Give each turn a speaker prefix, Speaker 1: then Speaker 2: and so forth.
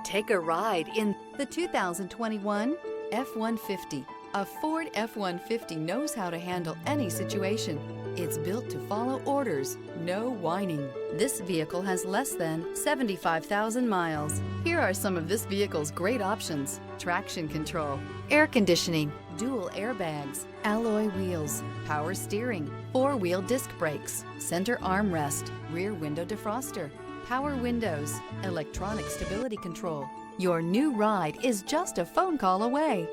Speaker 1: Take a ride in the 2021 F-150. A Ford F-150 knows how to handle any situation. It's built to follow orders, no whining. This vehicle has less than 75,000 miles. Here are some of this vehicle's great options: traction control, air conditioning, dual airbags, alloy wheels, power steering, four-wheel disc brakes, center armrest, rear window defroster, power windows, electronic stability control. Your new ride is just a phone call away.